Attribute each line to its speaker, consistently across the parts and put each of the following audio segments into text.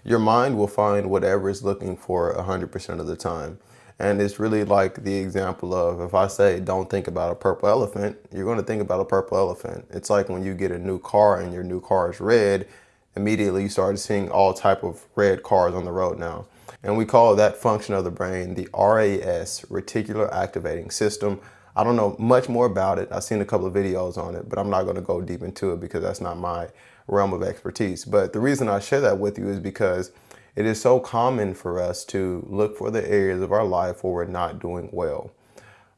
Speaker 1: Your mind will find whatever it's looking for 100% of the time. And it's really like the example of, if I say, don't think about a purple elephant, you're going to think about a purple elephant. It's like when you get a new car and your new car is red, immediately you start seeing all type of red cars on the road now. And we call that function of the brain the RAS, reticular activating system. I don't know much more about it. I've seen a couple of videos on it, but I'm not going to go deep into it because that's not my realm of expertise. But the reason I share that with you is because it is so common for us to look for the areas of our life where we're not doing well.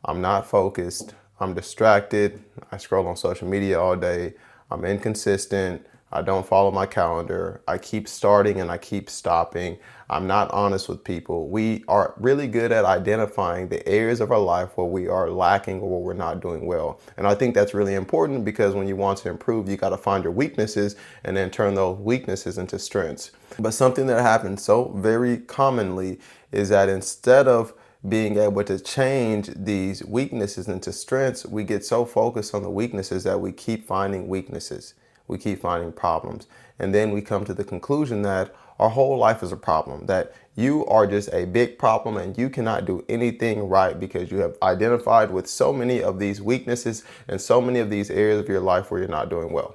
Speaker 1: I'm not focused. I'm distracted. I scroll on social media all day. I'm inconsistent. I don't follow my calendar. I keep starting and I keep stopping. I'm not honest with people. We are really good at identifying the areas of our life where we are lacking or where we're not doing well. And I think that's really important because when you want to improve, you got to find your weaknesses and then turn those weaknesses into strengths. But something that happens so very commonly is that instead of being able to change these weaknesses into strengths, we get so focused on the weaknesses that we keep finding weaknesses. We keep finding problems. And then we come to the conclusion that our whole life is a problem, that you are just a big problem and you cannot do anything right because you have identified with so many of these weaknesses and so many of these areas of your life where you're not doing well.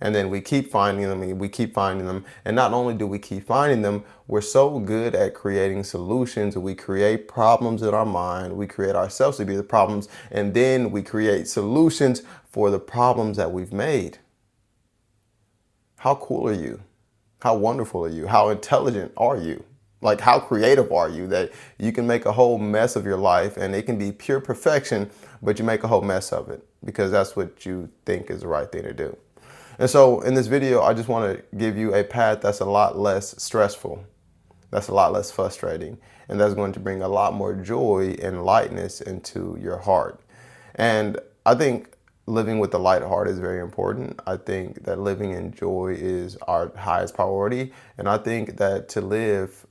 Speaker 1: And then we keep finding them and we keep finding them. And not only do we keep finding them, we're so good at creating solutions. We create problems in our mind. We create ourselves to be the problems. And then we create solutions for the problems that we've made. How cool are you? How wonderful are you? How intelligent are you? Like, how creative are you that you can make a whole mess of your life and it can be pure perfection, but you make a whole mess of it because that's what you think is the right thing to do. And so in this video, I just want to give you a path that's a lot less stressful, that's a lot less frustrating, and that's going to bring a lot more joy and lightness into your heart. And I think living with a light heart is very important. I think that living in joy is our highest priority. And I think that to live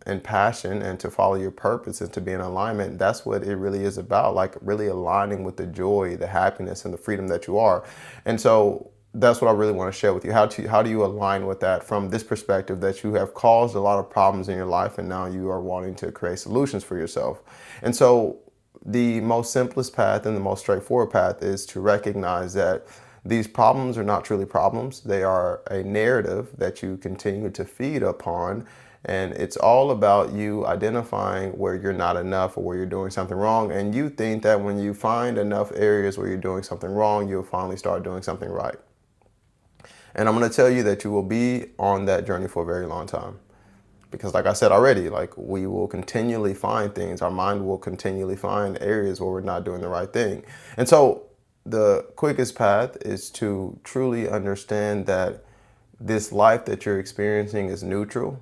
Speaker 1: in passion and to follow your purpose and to be in alignment, that's what it really is about, like really aligning with the joy, the happiness, and the freedom that you are. And so that's what I really want to share with you. How do you align with that from this perspective that you have caused a lot of problems in your life and now you are wanting to create solutions for yourself? And so the most simplest path and the most straightforward path is to recognize that these problems are not truly problems. They are a narrative that you continue to feed upon. And it's all about you identifying where you're not enough or where you're doing something wrong. And you think that when you find enough areas where you're doing something wrong, you'll finally start doing something right. And I'm going to tell you that you will be on that journey for a very long time. Because like I said already, like we will continually find things. Our mind will continually find areas where we're not doing the right thing. And so the quickest path is to truly understand that this life that you're experiencing is neutral.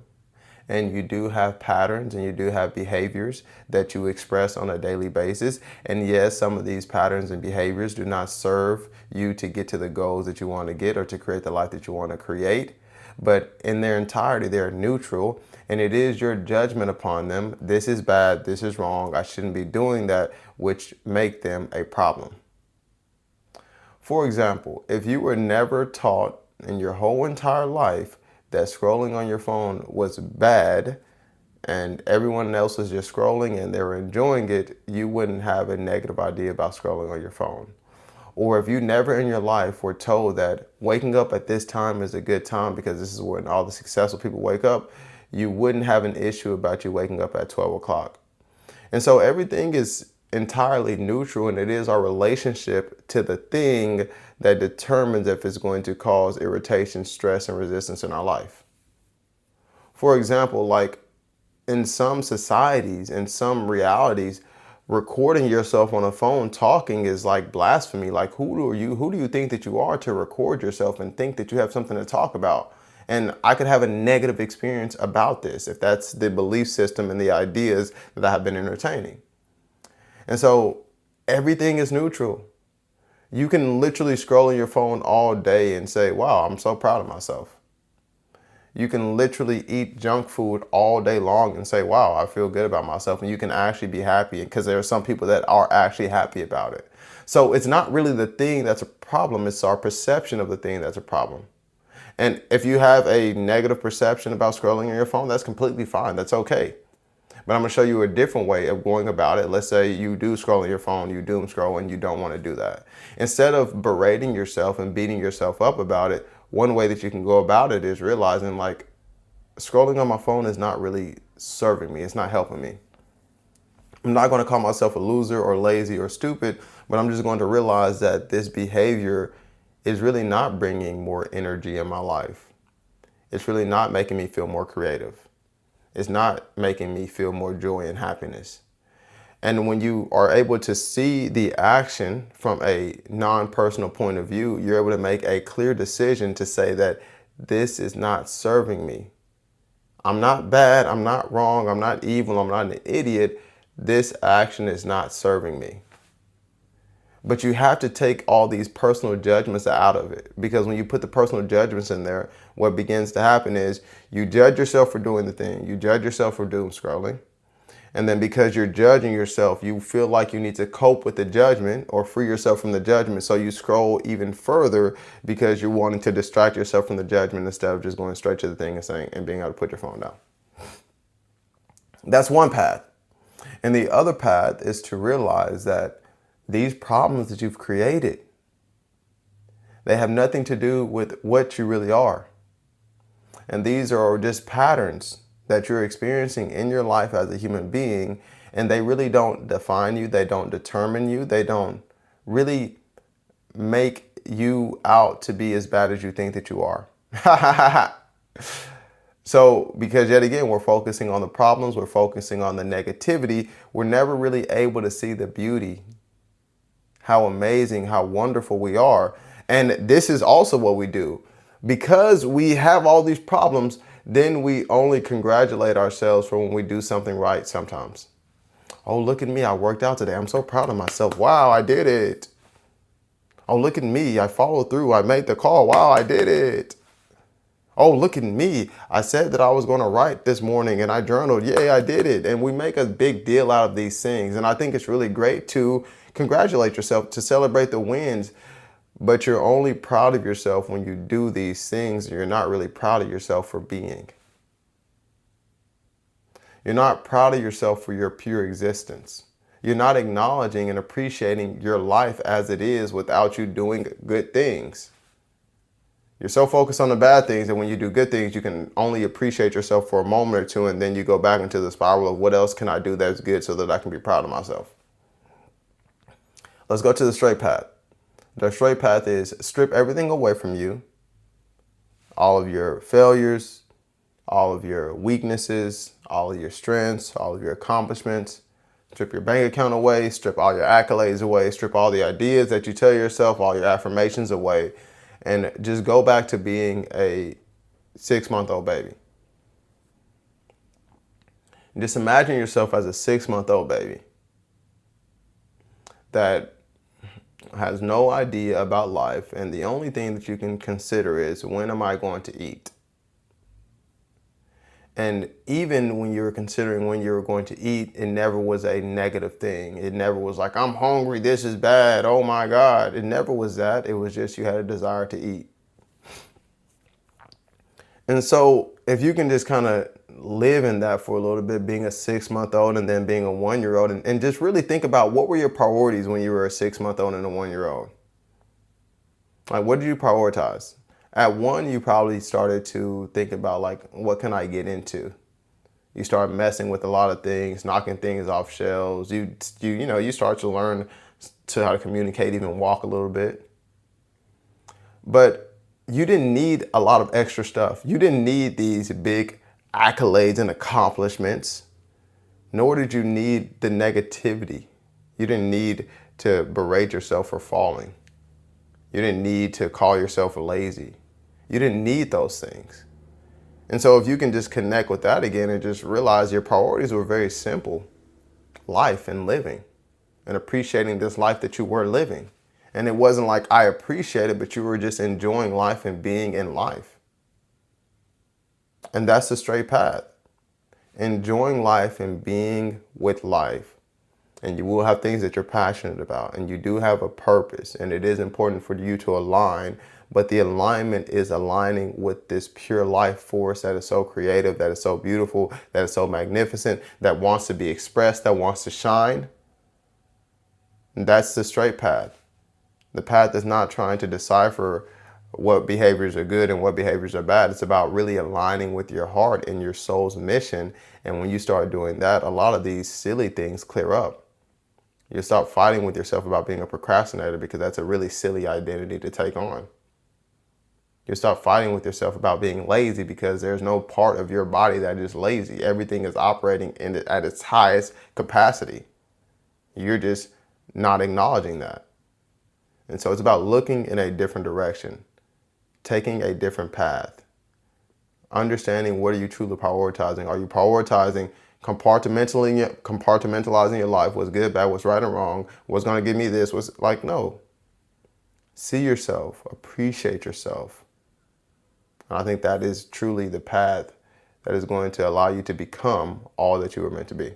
Speaker 1: And you do have patterns and you do have behaviors that you express on a daily basis. And yes, some of these patterns and behaviors do not serve you to get to the goals that you want to get or to create the life that you want to create. But in their entirety, they're neutral. And it is your judgment upon them. This is bad. This is wrong. I shouldn't be doing that, which make them a problem. For example, if you were never taught in your whole entire life that scrolling on your phone was bad and everyone else was just scrolling and they were enjoying it, you wouldn't have a negative idea about scrolling on your phone. Or if you never in your life were told that waking up at this time is a good time because this is when all the successful people wake up, you wouldn't have an issue about you waking up at 12 o'clock. And so everything is entirely neutral, and it is our relationship to the thing that determines if it's going to cause irritation, stress, and resistance in our life. For example, like in some societies, in some realities, recording yourself on a phone talking is like blasphemy. Like who do you think that you are to record yourself and think that you have something to talk about? And I could have a negative experience about this if that's the belief system and the ideas that I have been entertaining. And so everything is neutral. You can literally scroll on your phone all day and say, wow, I'm so proud of myself. You can literally eat junk food all day long and say, wow, I feel good about myself. And you can actually be happy because there are some people that are actually happy about it. So it's not really the thing that's a problem. It's our perception of the thing that's a problem. And if you have a negative perception about scrolling on your phone, that's completely fine. That's okay. But I'm going to show you a different way of going about it. Let's say you do scroll on your phone, you doom scroll, and you don't want to do that. Instead of berating yourself and beating yourself up about it, one way that you can go about it is realizing, like, scrolling on my phone is not really serving me. It's not helping me. I'm not going to call myself a loser or lazy or stupid, but I'm just going to realize that this behavior is really not bringing more energy in my life. It's really not making me feel more creative. It's not making me feel more joy and happiness. And when you are able to see the action from a non-personal point of view, you're able to make a clear decision to say that this is not serving me. I'm not bad, I'm not wrong, I'm not evil, I'm not an idiot. This action is not serving me. But you have to take all these personal judgments out of it, because when you put the personal judgments in there, what begins to happen is you judge yourself for doing the thing. You judge yourself for doom scrolling. And then because you're judging yourself, you feel like you need to cope with the judgment or free yourself from the judgment. So you scroll even further because you're wanting to distract yourself from the judgment instead of just going straight to the thing and saying and being able to put your phone down. That's one path. And the other path is to realize that these problems that you've created, they have nothing to do with what you really are. And these are just patterns that you're experiencing in your life as a human being, and they really don't define you. They don't determine you. They don't really make you out to be as bad as you think that you are. So, because yet again, we're focusing on the problems, we're focusing on the negativity, we're never really able to see the beauty, how amazing, how wonderful we are. And this is also what we do. Because we have all these problems, then we only congratulate ourselves for when we do something right sometimes. Oh, look at me, I worked out today. I'm so proud of myself. Wow, I did it. Oh, look at me, I followed through. I made the call. Wow, I did it. Oh, look at me. I said that I was going to write this morning and I journaled. Yay, I did it. And we make a big deal out of these things. And I think it's really great to congratulate yourself, to celebrate the wins. But you're only proud of yourself when you do these things. You're not really proud of yourself for being. You're not proud of yourself for your pure existence. You're not acknowledging and appreciating your life as it is without you doing good things. You're so focused on the bad things, and when you do good things, you can only appreciate yourself for a moment or two, and then you go back into the spiral of what else can I do that's good so that I can be proud of myself. Let's go to the straight path. The straight path is strip everything away from you, all of your failures, all of your weaknesses, all of your strengths, all of your accomplishments. Strip your bank account away, strip all your accolades away, strip all the ideas that you tell yourself, all your affirmations away, and just go back to being a 6-month-old baby. Just imagine yourself as a 6-month-old baby that has no idea about life, and the only thing that you can consider is, when am I going to eat? And even when you were considering when you were going to eat, it never was a negative thing. It never was like, I'm hungry, this is bad, oh my God. It never was that. It was just you had a desire to eat. And so if you can just kind of live in that for a little bit, being a 6-month-old and then being a 1-year-old, and just really think about what were your priorities when you were a 6-month-old and a 1-year-old? Like, what did you prioritize? At 1, you probably started to think about, like, what can I get into? You start messing with a lot of things, knocking things off shelves. You start to learn to how to communicate, even walk a little bit. But you didn't need a lot of extra stuff. You didn't need these big accolades and accomplishments, nor did you need the negativity. You didn't need to berate yourself for falling. You didn't need to call yourself lazy. You didn't need those things. And so if you can just connect with that again and just realize your priorities were very simple: life and living, and appreciating this life that you were living. And it wasn't like I appreciate it, but you were just enjoying life and being in life. And that's the straight path. Enjoying life and being with life. and you will have things that you're passionate about, and you do have a purpose, and it is important for you to align. But the alignment is aligning with this pure life force that is so creative, that is so beautiful, that is so magnificent, that wants to be expressed, that wants to shine. And that's the straight path. The path is not trying to decipher what behaviors are good and what behaviors are bad. It's about really aligning with your heart and your soul's mission. And when you start doing that, a lot of these silly things clear up. You stop fighting with yourself about being a procrastinator, because that's a really silly identity to take on. You stop fighting with yourself about being lazy, because there's no part of your body that is lazy. Everything is operating at its highest capacity. You're just not acknowledging that. And so it's about looking in a different direction, taking a different path, understanding what are you truly prioritizing. Are you prioritizing compartmentalizing your life? What's good, bad, what's right and wrong? What's going to give me this? What's like, no. See yourself, appreciate yourself. And I think that is truly the path that is going to allow you to become all that you were meant to be.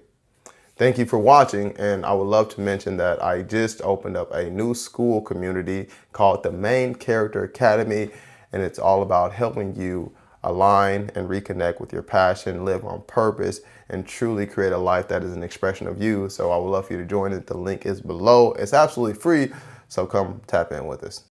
Speaker 1: Thank you for watching, and I would love to mention that I just opened up a new Skool community called the Main Character Academy, and it's all about helping you align and reconnect with your passion, live on purpose, and truly create a life that is an expression of you. So I would love for you to join it. The link is below. It's absolutely free, so come tap in with us.